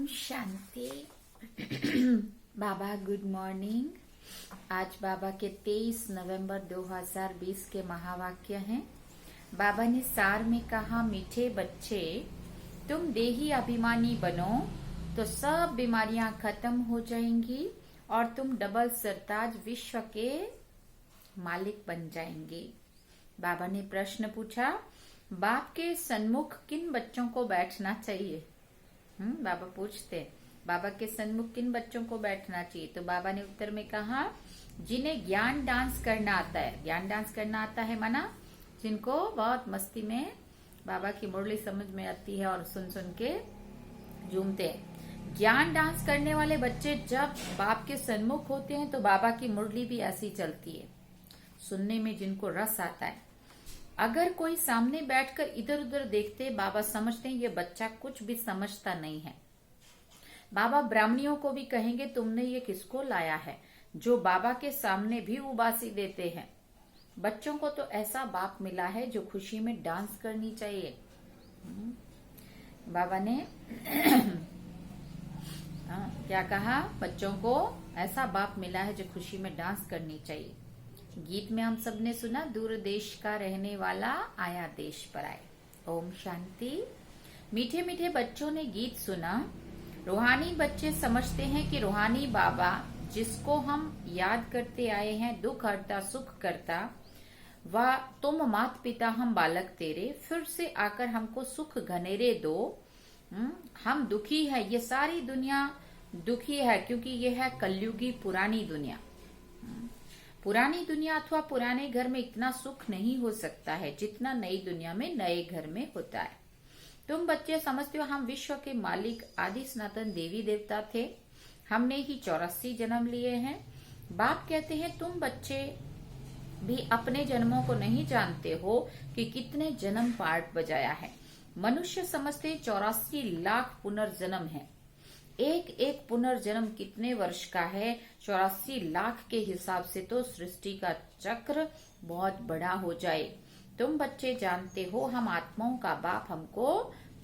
ओम शांति। बाबा good morning. आज बाबा के 23 नवंबर 2020 के महावाक्य हैं। बाबा ने सार में कहा, मीठे बच्चे, तुम देही अभिमानी बनो तो सब बीमारियां खत्म हो जाएंगी और तुम डबल सरताज विश्व के मालिक बन जाएंगे। बाबा ने प्रश्न पूछा, बाप के सन्मुख किन बच्चों को बैठना चाहिए? बाबा पूछते, बाबा के सन्मुख किन बच्चों को बैठना चाहिए? तो बाबा ने उत्तर में कहा, जिन्हें ज्ञान डांस करना आता है। ज्ञान डांस करना आता है माना जिनको बहुत मस्ती में बाबा की मुरली समझ में आती है और सुन सुन के झूमते हैं। ज्ञान डांस करने वाले बच्चे जब बाप के सन्मुख होते हैं तो बाबा की मुरली भी ऐसी चलती है, सुनने में जिनको रस आता है। अगर कोई सामने बैठकर इधर उधर देखते, बाबा समझते हैं ये बच्चा कुछ भी समझता नहीं है। बाबा ब्राह्मणियों को भी कहेंगे, तुमने ये किसको लाया है जो बाबा के सामने भी उबासी देते हैं। बच्चों को तो ऐसा बाप मिला है जो खुशी में डांस करनी चाहिए। बाबा ने क्या कहा? बच्चों को ऐसा बाप मिला है जो खुशी में डांस करनी चाहिए। गीत में हम सब ने सुना, दूर देश का रहने वाला आया देश पर आए। ओम शांति। मीठे मीठे बच्चों ने गीत सुना। रूहानी बच्चे समझते हैं कि रूहानी बाबा जिसको हम याद करते आए हैं, दुख हरता सुख करता, वह तुम मात पिता हम बालक तेरे, फिर से आकर हमको सुख घनेरे दो। हम दुखी है, ये सारी दुनिया दुखी है क्योंकि ये है कलयुगी पुरानी दुनिया। पुरानी दुनिया अथवा पुराने घर में इतना सुख नहीं हो सकता है जितना नई दुनिया में नए घर में होता है। तुम बच्चे समझते हो हम विश्व के मालिक आदि सनातन देवी देवता थे। हमने ही 84 जन्म लिए हैं। बाप कहते हैं, तुम बच्चे भी अपने जन्मों को नहीं जानते हो कि कितने जन्म पार्ट बजाया है। मनुष्य समझते 84 लाख पुनर्जन्म है। एक एक पुनर्जन्म कितने वर्ष का है? 84 लाख के हिसाब से तो सृष्टि का चक्र बहुत बड़ा हो जाए। तुम बच्चे जानते हो हम आत्माओं का बाप हमको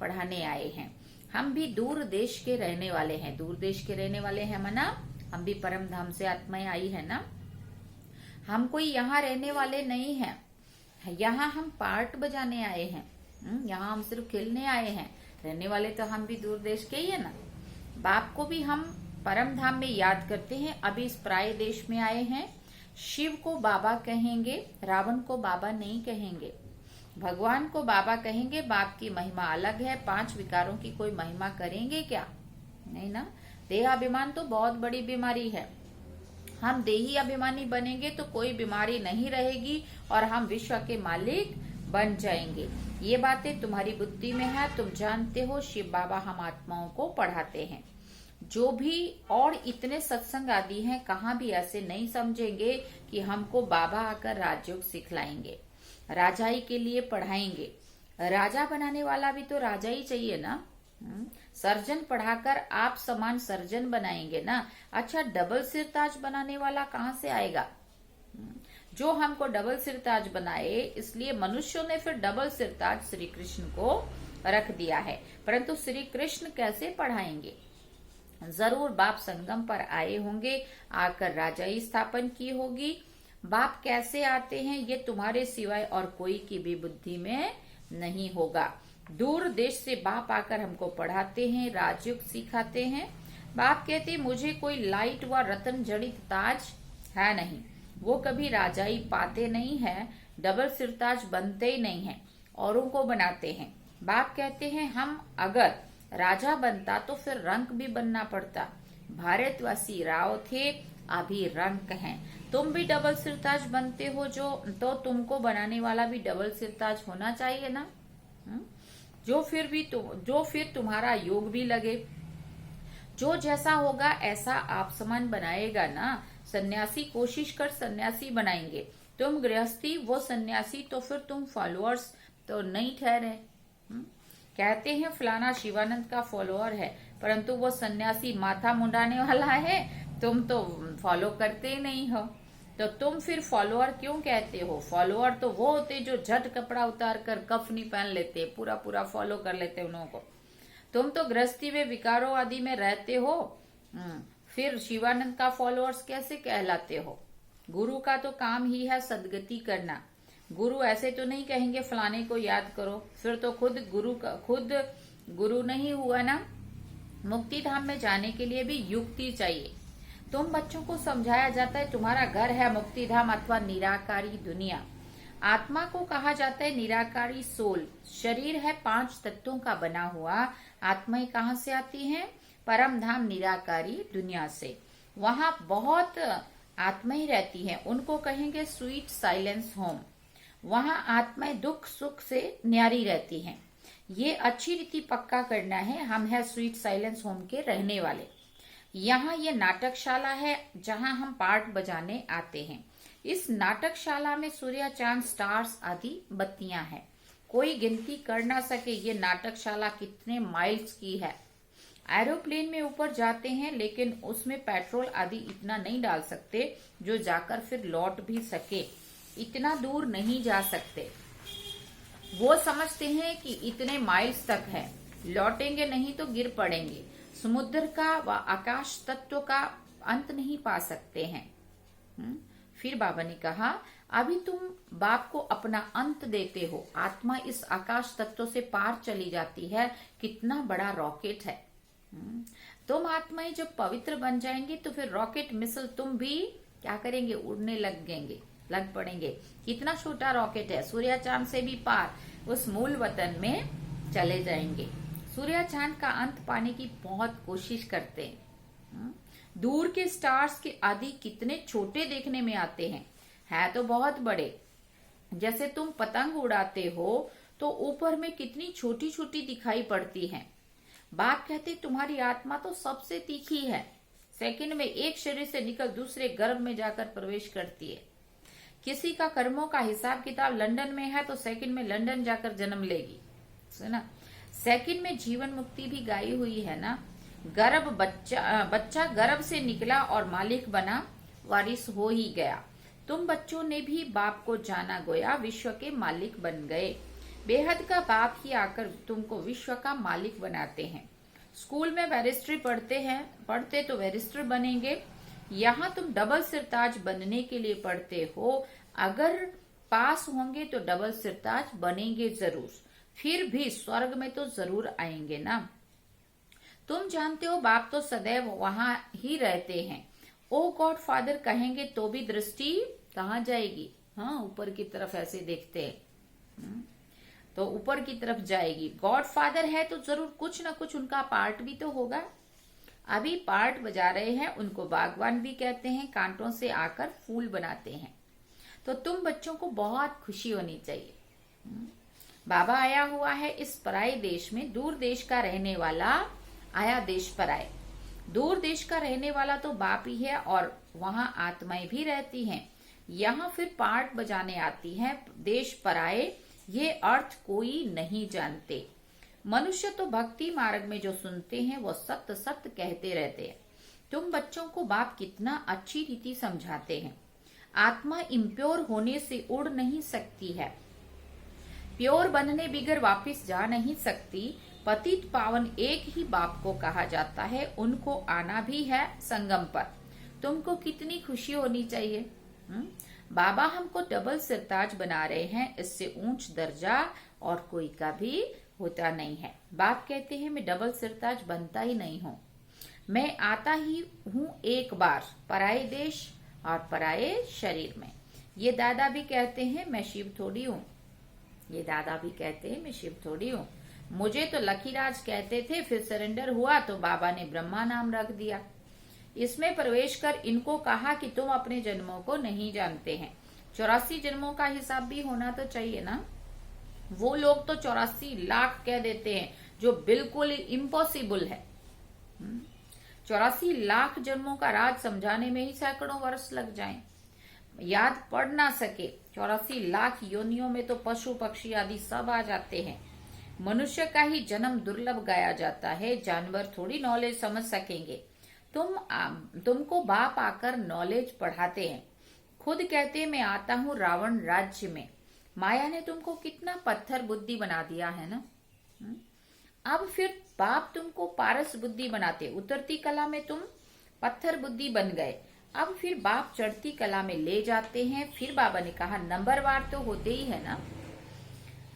पढ़ाने आए हैं। हम भी दूर देश के रहने वाले हैं। दूर देश के रहने वाले हैं मना हम भी परम धाम से आत्माएं आई है ना। हम कोई यहाँ रहने वाले नहीं हैं। यहाँ हम पार्ट बजाने आए हैं। यहाँ हम सिर्फ खेलने आए हैं। रहने वाले तो हम भी दूर देश के ही है ना। बाप को भी हम परम धाम में याद करते हैं। अभी इस प्राय देश में आए हैं। शिव को बाबा कहेंगे, रावण को बाबा नहीं कहेंगे। भगवान को बाबा कहेंगे। बाप की महिमा अलग है। 5 विकारों की कोई महिमा करेंगे क्या? नहीं ना। देहाभिमान तो बहुत बड़ी बीमारी है। हम देही अभिमानी बनेंगे तो कोई बीमारी नहीं रहेगी और हम विश्व के मालिक बन जाएंगे। ये बातें तुम्हारी बुद्धि में है। तुम जानते हो शिव बाबा हम आत्माओं को पढ़ाते हैं। जो भी और इतने सत्संग आदि हैं, कहाँ भी ऐसे नहीं समझेंगे कि हमको बाबा आकर राजयोग सिखलाएंगे, राजाई के लिए पढ़ाएंगे। राजा बनाने वाला भी तो राजा ही चाहिए ना। सर्जन पढ़ाकर आप समान सर्जन बनाएंगे ना। अच्छा, डबल सिरताज बनाने वाला कहाँ से आएगा? जो हमको डबल सिरताज बनाए, इसलिए मनुष्यों ने फिर डबल सिरताज श्री कृष्ण को रख दिया है। परंतु श्री कृष्ण कैसे पढ़ाएंगे? जरूर बाप संगम पर आए होंगे, आकर राजाई स्थापन की होगी। बाप कैसे आते हैं ये तुम्हारे सिवाय और कोई की भी बुद्धि में नहीं होगा। दूर देश से बाप आकर हमको पढ़ाते हैं, राजयोग सिखाते हैं। बाप कहते मुझे कोई लाइट व रतन जड़ित ताज है नहीं। वो कभी राजाई पाते नहीं है, डबल सिरताज बनते ही नहीं है, औरों को बनाते हैं। बाप कहते हैं हम अगर राजा बनता तो फिर रंक भी बनना पड़ता। भारतवासी राव थे, अभी रंक हैं। तुम भी डबल सिरताज बनते हो तो तुमको बनाने वाला भी डबल सिरताज होना चाहिए ना। जो फिर तुम्हारा योग भी लगे। जो जैसा होगा ऐसा आप समान बनाएगा ना। सन्यासी कोशिश कर सन्यासी बनाएंगे। तुम गृहस्थी, वो सन्यासी, तो फिर तुम फॉलोअर्स तो नहीं ठहरे। कहते हैं फलाना शिवानंद का फॉलोअर है, परंतु वो सन्यासी माथा मुंडाने वाला है। तुम तो फॉलो करते ही नहीं हो, तो तुम फिर फॉलोअर क्यों कहते हो? फॉलोअर तो वो होते जो झट कपड़ा उतार कर कफनी पहन लेते, पूरा पूरा फॉलो कर लेते उन्हों को। तुम तो गृहस्थी में विकारों आदि में रहते हो, फिर शिवानंद का फॉलोअर्स कैसे कहलाते हो? गुरु का तो काम ही है सदगति करना। गुरु ऐसे तो नहीं कहेंगे फलाने को याद करो, फिर तो खुद गुरु नहीं हुआ ना। मुक्ति धाम में जाने के लिए भी युक्ति चाहिए। तुम बच्चों को समझाया जाता है तुम्हारा घर है मुक्ति धाम अथवा निराकारी दुनिया। आत्मा को कहा जाता है निराकारी सोल। शरीर है 5 तत्वों का बना हुआ। आत्माएं कहाँ से आती हैं? परम धाम निराकारी दुनिया से। वहां बहुत आत्माएं रहती हैं, उनको कहेंगे स्वीट साइलेंस होम। वहां आत्माएं दुख सुख से न्यारी रहती हैं। ये अच्छी रीति पक्का करना है। हम है स्वीट साइलेंस होम के रहने वाले। यहाँ ये नाटकशाला है जहाँ हम पार्ट बजाने आते हैं। इस नाटकशाला में सूर्य चांद स्टार्स आदि बत्तियां हैं। कोई गिनती कर ना सके ये नाटकशाला कितने माइल्स की है। एरोप्लेन में ऊपर जाते हैं लेकिन उसमें पेट्रोल आदि इतना नहीं डाल सकते जो जाकर फिर लौट भी सके। इतना दूर नहीं जा सकते। वो समझते हैं कि इतने माइल्स तक है, लौटेंगे नहीं तो गिर पड़ेंगे। समुद्र का व आकाश तत्व का अंत नहीं पा सकते हैं। फिर बाबा ने कहा अभी तुम बाप को अपना अंत देते हो। आत्मा इस आकाश तत्व से पार चली जाती है। कितना बड़ा रॉकेट है। तुम आत्माएं जब पवित्र बन जाएंगे तो फिर रॉकेट मिसल तुम भी क्या करेंगे? उड़ने लग पड़ेंगे। कितना छोटा रॉकेट है, सूर्य चांद से भी पार उस मूल वतन में चले जाएंगे। सूर्य चांद का अंत पाने की बहुत कोशिश करते हैं। दूर के स्टार्स के आदि कितने छोटे देखने में आते हैं, है तो बहुत बड़े। जैसे तुम पतंग उड़ाते हो तो ऊपर में कितनी छोटी छोटी दिखाई पड़ती हैं। बाप कहते तुम्हारी आत्मा तो सबसे तीखी है। सेकंड में एक शरीर से निकल दूसरे गर्भ में जाकर प्रवेश करती है। किसी का कर्मों का हिसाब किताब लंदन में है तो सेकंड में लंदन जाकर जन्म लेगी, सुना। सेकंड में जीवन मुक्ति भी गाई हुई है ना। बच्चा गर्भ से निकला और मालिक बना, वारिस हो ही गया। तुम बच्चों ने भी बाप को जाना गोया, विश्व के मालिक बन गए। बेहद का बाप ही आकर तुमको विश्व का मालिक बनाते हैं। स्कूल में बैरिस्ट्री पढ़ते तो बैरिस्टर बनेंगे। यहाँ तुम डबल सिरताज बनने के लिए पढ़ते हो। अगर पास होंगे तो डबल सिरताज बनेंगे जरूर। फिर भी स्वर्ग में तो जरूर आएंगे ना। तुम जानते हो बाप तो सदैव वहां ही रहते हैं। ओ गॉड फादर कहेंगे तो भी दृष्टि कहाँ जाएगी? हाँ, ऊपर की तरफ ऐसे देखते हैं तो ऊपर की तरफ जाएगी। गॉड फादर है तो जरूर कुछ न कुछ उनका पार्ट भी तो होगा। अभी पार्ट बजा रहे हैं, उनको बागवान भी कहते हैं। कांटों से आकर फूल बनाते हैं। तो तुम बच्चों को बहुत खुशी होनी चाहिए। बाबा आया हुआ है इस पराये देश में। दूर देश का रहने वाला आया देश पर आए। दूर देश का रहने वाला तो बाप ही है और वहां आत्माएं भी रहती हैं। यहाँ फिर पार्ट बजाने आती हैं। देश पर आए ये अर्थ कोई नहीं जानते। मनुष्य तो भक्ति मार्ग में जो सुनते हैं वो सत्य सत्य कहते रहते हैं। तुम बच्चों को बाप कितना अच्छी रीति समझाते हैं। आत्मा इम्प्योर होने से उड़ नहीं सकती है, प्योर बनने बिगर वापिस जा नहीं सकती। पतित पावन एक ही बाप को कहा जाता है। उनको आना भी है संगम पर। तुमको कितनी खुशी होनी चाहिए। बाबा हमको डबल सिरताज बना रहे हैं। इससे ऊंच दर्जा और कोई का भी होता नहीं है। बाप कहते हैं मैं डबल सिरताज बनता ही नहीं हूँ। मैं आता ही हूँ एक बार पराये देश और पराये शरीर में। ये दादा भी कहते हैं मैं शिव थोड़ी हूँ। ये दादा भी कहते हैं मैं शिव थोड़ी हूँ। मुझे तो लकीराज कहते थे, फिर सरेंडर हुआ तो बाबा ने ब्रह्मा नाम रख दिया। इसमें प्रवेश कर इनको कहा कि तुम अपने जन्मों को नहीं जानते हैं। 84 जन्मों का हिसाब भी होना तो चाहिए ना। वो लोग तो 84 लाख कह देते हैं जो बिल्कुल इम्पॉसिबल है। 84 लाख जन्मों का राज समझाने में ही सैकड़ों वर्ष लग जाएं। याद पढ़ ना सके। 84 लाख योनियों में तो पशु पक्षी आदि सब आ जाते हैं। मनुष्य का ही जन्म दुर्लभ गाया जाता है। जानवर थोड़ी नॉलेज समझ सकेंगे। तुमको बाप आकर नॉलेज पढ़ाते हैं। खुद कहते हैं मैं आता हूँ रावण राज्य में। माया ने तुमको कितना पत्थर बुद्धि बना दिया है ना। अब फिर बाप तुमको पारस बुद्धि बनाते, उतरती कला में तुम पत्थर बुद्धि बन गए। अब फिर बाप चढ़ती कला में ले जाते हैं। फिर बाबा ने कहा नंबरवार तो होते ही है ना,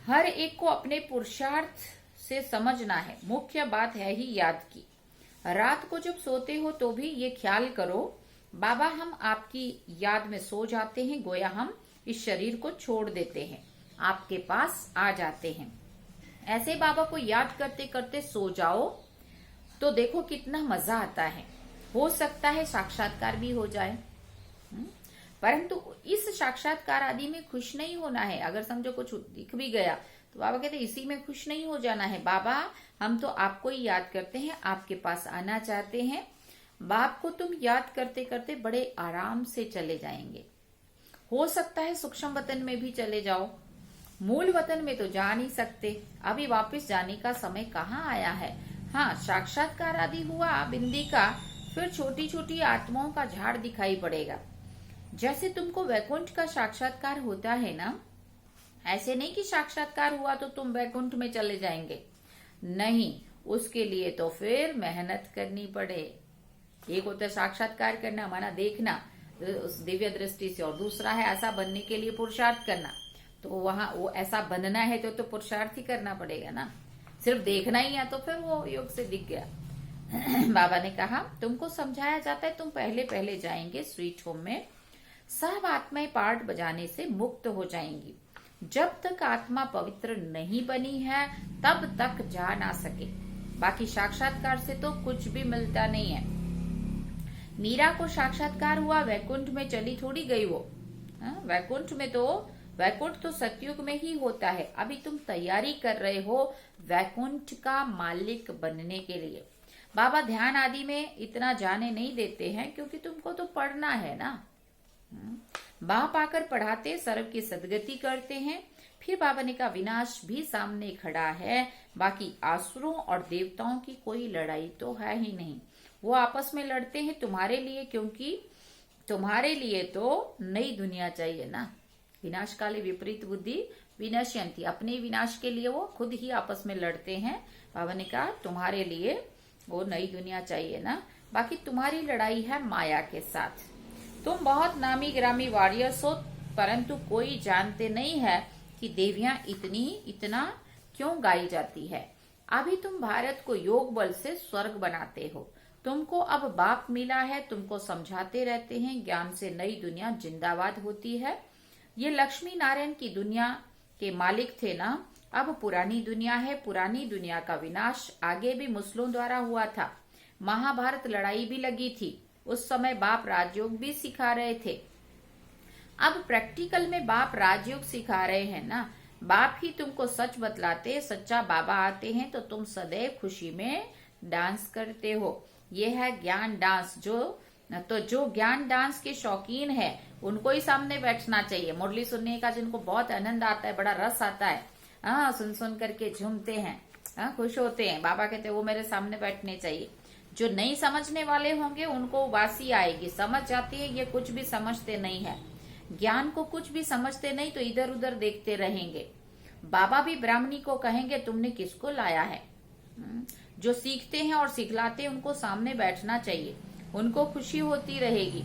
हर एक को अपने पुरुषार्थ से समझना है। मुख्य बात है ही याद की। रात को जब सोते हो तो भी ये ख्याल करो, बाबा हम आपकी याद में सो जाते हैं, गोया हम इस शरीर को छोड़ देते हैं, आपके पास आ जाते हैं। ऐसे बाबा को याद करते करते सो जाओ तो देखो कितना मजा आता है। हो सकता है साक्षात्कार भी हो जाए, परंतु इस साक्षात्कार आदि में खुश नहीं होना है। अगर समझो कुछ दिख भी गया तो बाबा कहते इसी में खुश नहीं हो जाना है। बाबा हम तो आपको ही याद करते हैं, आपके पास आना चाहते हैं। बाप को तुम याद करते करते बड़े आराम से चले जाएंगे। हो सकता है सूक्ष्म वतन में भी चले जाओ, मूल वतन में तो जा नहीं सकते। अभी वापस जाने का समय कहाँ आया है। हाँ, साक्षात्कार आदि हुआ बिंदी का, फिर छोटी छोटी आत्माओं का झाड़ दिखाई पड़ेगा। जैसे तुमको वैकुंठ का साक्षात्कार होता है ना, ऐसे नहीं कि साक्षात्कार हुआ तो तुम वैकुंठ में चले जाएंगे, नहीं, उसके लिए तो फिर मेहनत करनी पड़े। एक होता है साक्षात्कार करना, माना देखना उस दिव्य दृष्टि से, और दूसरा है ऐसा बनने के लिए पुरुषार्थ करना। तो वहां वो ऐसा बनना है तो पुरुषार्थ ही करना पड़ेगा ना, सिर्फ देखना ही है तो फिर वो योग से दिख गया। बाबा ने कहा तुमको समझाया जाता है, तुम पहले पहले जाएंगे स्वीट होम में, सब आत्माएं पार्ट बजाने से मुक्त हो जाएंगी। जब तक आत्मा पवित्र नहीं बनी है तब तक जा ना सके। बाकी साक्षात्कार से तो कुछ भी मिलता नहीं है। मीरा को साक्षात्कार हुआ, वैकुंठ में चली थोड़ी गई वो। वैकुंठ तो सतयुग में ही होता है। अभी तुम तैयारी कर रहे हो वैकुंठ का मालिक बनने के लिए। बाबा ध्यान आदि में इतना जाने नहीं देते हैं क्योंकि तुमको तो पढ़ना है ना। बाप आकर पढ़ाते, सर्व की सदगति करते हैं। फिर बाबा ने कहा विनाश भी सामने खड़ा है, बाकी आसुरों और देवताओं की कोई लड़ाई तो है ही नहीं। वो आपस में लड़ते हैं तुम्हारे लिए, क्योंकि तुम्हारे लिए तो नई दुनिया चाहिए ना। विनाश काले विपरीत बुद्धि विनश्यंती, अपने विनाश के लिए वो खुद ही आपस में लड़ते हैं। बाबा ने कहा तुम्हारे लिए वो नई दुनिया चाहिए ना, बाकी तुम्हारी लड़ाई है माया के साथ। तुम बहुत नामी ग्रामी वॉरियर्स हो, परंतु कोई जानते नहीं है कि देवियां इतना क्यों गाई जाती है। अभी तुम भारत को योग बल से स्वर्ग बनाते हो। तुमको अब बाप मिला है, तुमको समझाते रहते हैं ज्ञान से नई दुनिया जिंदाबाद होती है। ये लक्ष्मी नारायण की दुनिया के मालिक थे ना, अब पुरानी दुनिया है। पुरानी दुनिया का विनाश आगे भी मुस्लिमों द्वारा हुआ था। महाभारत लड़ाई भी लगी थी, उस समय बाप राजयोग भी सिखा रहे थे। अब प्रैक्टिकल में बाप राजयोग सिखा रहे हैं ना, बाप ही तुमको सच बतलाते। सच्चा बाबा आते हैं तो तुम सदैव खुशी में डांस करते हो। ये है ज्ञान डांस। जो ज्ञान डांस के शौकीन है उनको ही सामने बैठना चाहिए। मुरली सुनने का जिनको बहुत आनंद आता है, बड़ा रस आता है, सुन करके झूमते हैं, खुश होते हैं, बाबा कहते हैं वो मेरे सामने बैठने चाहिए। जो नहीं समझने वाले होंगे उनको वासी आएगी, समझ जाती है ये कुछ भी समझते नहीं है, ज्ञान को कुछ भी समझते नहीं, तो इधर उधर देखते रहेंगे। बाबा भी ब्राह्मणी को कहेंगे तुमने किसको लाया है। जो सीखते हैं और सिखलाते हैं उनको सामने बैठना चाहिए, उनको खुशी होती रहेगी।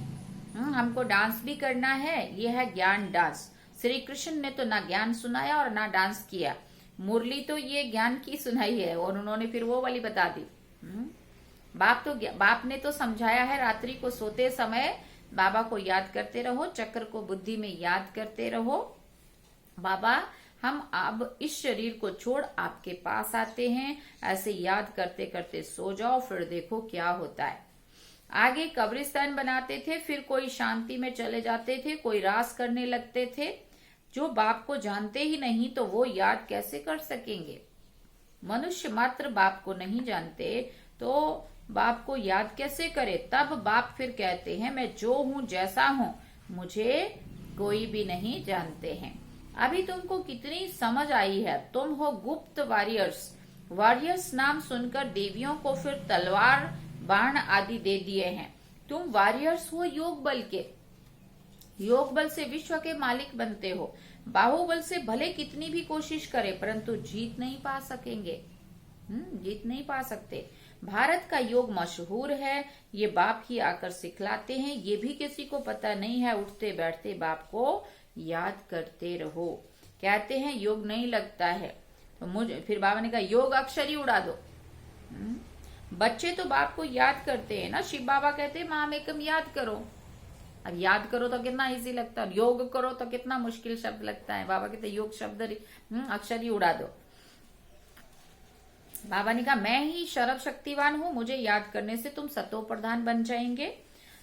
हमको डांस भी करना है, ये है ज्ञान डांस। श्री कृष्ण ने तो ना ज्ञान सुनाया और ना डांस किया, मुरली तो ये ज्ञान की सुनाई है और उन्होंने फिर वो वाली बता दी। बाप ने तो समझाया है, रात्रि को सोते समय बाबा को याद करते रहो, चक्र को बुद्धि में याद करते रहो। बाबा हम अब इस शरीर को छोड़ आपके पास आते हैं, ऐसे याद करते करते सो जाओ, फिर देखो क्या होता है। आगे कब्रिस्तान बनाते थे, फिर कोई शांति में चले जाते थे, कोई रास करने लगते थे। जो बाप को जानते ही नहीं तो वो याद कैसे कर सकेंगे। मनुष्य मात्र बाप को नहीं जानते तो बाप को याद कैसे करे। तब बाप फिर कहते हैं मैं जो हूं जैसा हूं, मुझे कोई भी नहीं जानते हैं। अभी तुमको कितनी समझ आई है। तुम हो गुप्त वॉरियर्स। वॉरियर्स नाम सुनकर देवियों को फिर तलवार बाण आदि दे दिए हैं। तुम वॉरियर्स हो योग बल के। योग बल से विश्व के मालिक बनते हो। बाहुबल से भले कितनी भी कोशिश करे परंतु जीत नहीं पा सकेंगे। जीत नहीं पा सकते। भारत का योग मशहूर है, ये बाप ही आकर सिखलाते हैं, ये भी किसी को पता नहीं है, उठते बैठते बाप को याद करते रहो। कहते हैं योग नहीं लगता है, तो फिर बाबा ने कहा योग अक्षर ही उड़ा दो। बच्चे तो बाप को याद करते हैं ना, शिव बाबा कहते हैं माम एकम याद करो। अब याद करो तो कितना इजी लगता है, योग करो तो कितना मुश्किल शब्द लगता है। बाबा कहते योग शब्द अक्षर ही उड़ा दो। बाबा ने कहा मैं ही सर्वशक्तिवान हूं, मुझे याद करने से तुम सतो प्रधान बन जाएंगे।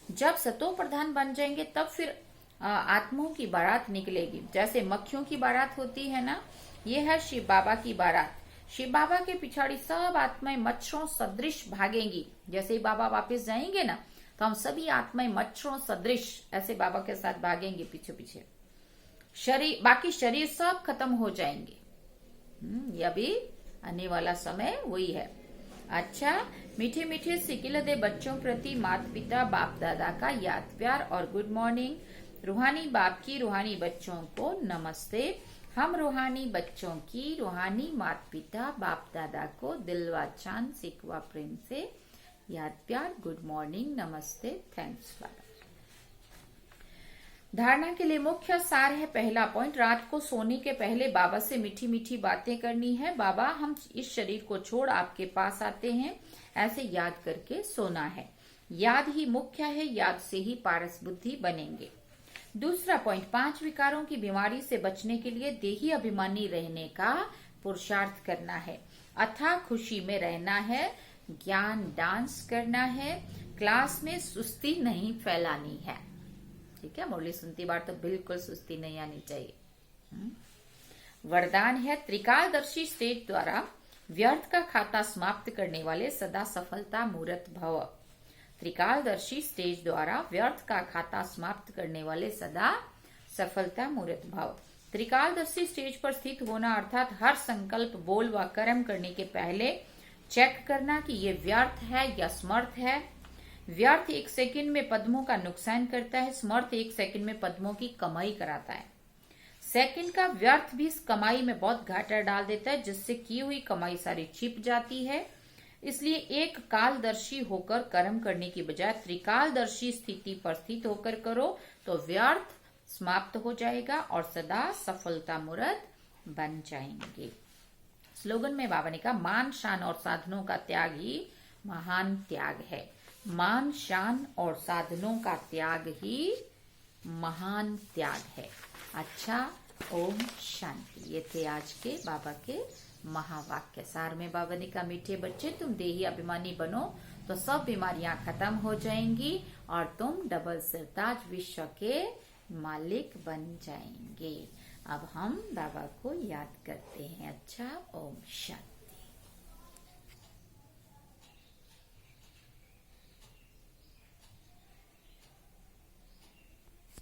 जब सतो प्रधान बन जाएंगे तब फिर आत्माओं की बारात निकलेगी। जैसे मक्खियों की बारात होती है ना, ये है शिव बाबा की बारात। शिव बाबा के पिछाड़ी सब आत्माएं मच्छरों सदृश भागेंगी। जैसे ही बाबा वापस जाएंगे ना, तो हम सभी आत्माएं मच्छरों सदृश ऐसे बाबा के साथ भागेंगे पीछे पीछे। शरीर, बाकी शरीर सब खत्म हो जाएंगे। ये अभी आने वाला समय वही है। अच्छा, मीठे मीठे सिकिल दे बच्चों प्रति माता पिता बाप दादा का याद प्यार और गुड मॉर्निंग। रूहानी बाप की रूहानी बच्चों को नमस्ते। हम रूहानी बच्चों की रूहानी माता पिता बाप दादा को दिलवा चांद सिकवा प्रेम से याद प्यार, गुड मॉर्निंग, नमस्ते, थैंक्स बाबा। धारणा के लिए मुख्य सार है। पहला पॉइंट, रात को सोने के पहले बाबा से मीठी मीठी बातें करनी है। बाबा हम इस शरीर को छोड़ आपके पास आते हैं, ऐसे याद करके सोना है। याद ही मुख्य है, याद से ही पारस बुद्धि बनेंगे। दूसरा पॉइंट, 5 विकारों की बीमारी से बचने के लिए देही अभिमानी रहने का पुरुषार्थ करना है। अथाह खुशी में रहना है, ज्ञान डांस करना है, क्लास में सुस्ती नहीं फैलानी है। ठीक है, मुरली सुनती बार तो बिल्कुल सुस्ती नहीं आनी चाहिए। वरदान है, त्रिकालदर्शी स्टेज द्वारा व्यर्थ का खाता समाप्त करने वाले सदा सफलता मूर्त भव। त्रिकालदर्शी स्टेज द्वारा व्यर्थ का खाता समाप्त करने वाले सदा सफलता मूर्त भव। त्रिकालदर्शी स्टेज पर स्थित होना अर्थात हर संकल्प, बोल व कर्म करने के पहले चेक करना कि ये व्यर्थ है या समर्थ है। व्यर्थ 1 सेकंड में पद्मों का नुकसान करता है, समर्थ 1 सेकंड में पद्मों की कमाई कराता है। सेकंड का व्यर्थ भी इस कमाई में बहुत घाटा डाल देता है, जिससे की हुई कमाई सारी छिप जाती है। इसलिए एक कालदर्शी होकर कर्म करने की बजाय त्रिकालदर्शी स्थिति पर स्थित होकर करो तो व्यर्थ समाप्त हो जाएगा और सदा सफलता मूर्त बन जाएंगे। स्लोगन में बाबा ने कहा, मान शान और साधनों का त्याग ही महान त्याग है। मान शान और साधनों का त्याग ही महान त्याग है। अच्छा, ओम शांति। ये थे आज के बाबा के महावाक्य। सार में बाबा ने कहा, मीठे बच्चे तुम देही अभिमानी बनो तो सब बीमारियां खत्म हो जाएंगी और तुम डबल सिरताज विश्व के मालिक बन जाएंगे। अब हम बाबा को याद करते हैं। अच्छा, ओम शांति।